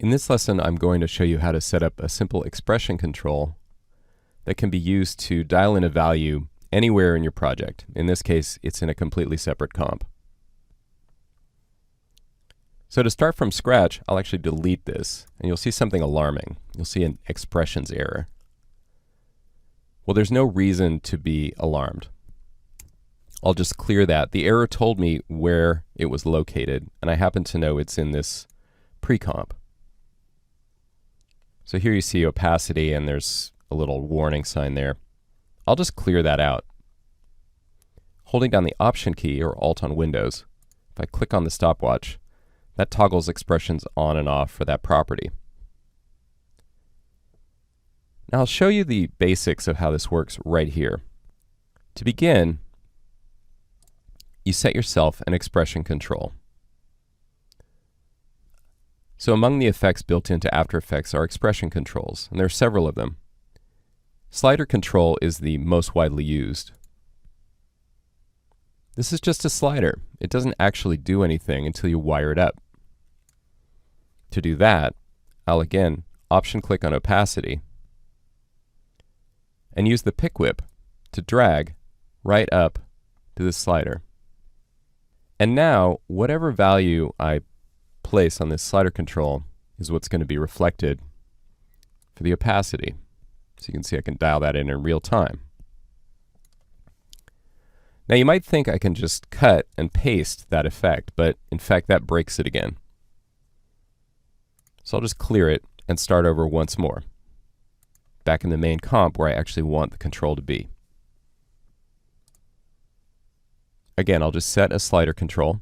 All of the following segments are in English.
In this lesson, I'm going to show you how to set up a simple expression control that can be used to dial in a value anywhere in your project. In this case, it's in a completely separate comp. So to start from scratch, I'll actually delete this, and you'll see something alarming. You'll see an expressions error. Well, there's no reason to be alarmed. I'll just clear that. The error told me where it was located, and I happen to know it's in this pre-comp. So here you see opacity, and there's a little warning sign there. I'll just clear that out. Holding down the Option key, or Alt on Windows, if I click on the stopwatch, that toggles expressions on and off for that property. Now I'll show you the basics of how this works right here. To begin, you set yourself an expression control. So among the effects built into After Effects are expression controls, and there are several of them. Slider control is the most widely used. This is just a slider. It doesn't actually do anything until you wire it up. To do that, I'll again Option click on opacity and use the pick whip to drag right up to this slider. And now, whatever value I place on this slider control is what's going to be reflected for the opacity. So you can see I can dial that in real time. Now you might think I can just cut and paste that effect, but in fact that breaks it again. So I'll just clear it and start over once more, back in the main comp where I actually want the control to be. Again, I'll just set a slider control.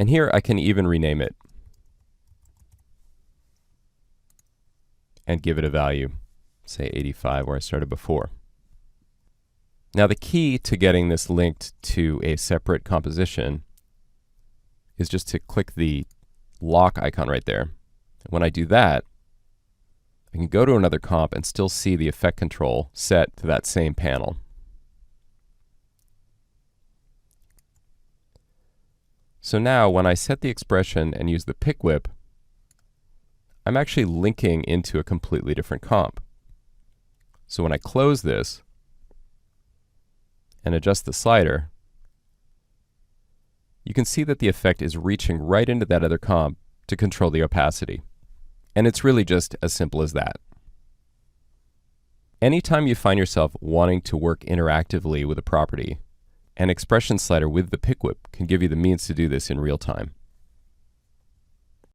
And here I can even rename it and give it a value, say 85 where I started before. Now the key to getting this linked to a separate composition is just to click the lock icon right there. When I do that, I can go to another comp and still see the effect control set to that same panel. So now when I set the expression and use the pick whip, I'm actually linking into a completely different comp. So when I close this and adjust the slider, you can see that the effect is reaching right into that other comp to control the opacity. And it's really just as simple as that. Anytime you find yourself wanting to work interactively with a property, an expression slider with the pick whip can give you the means to do this in real time.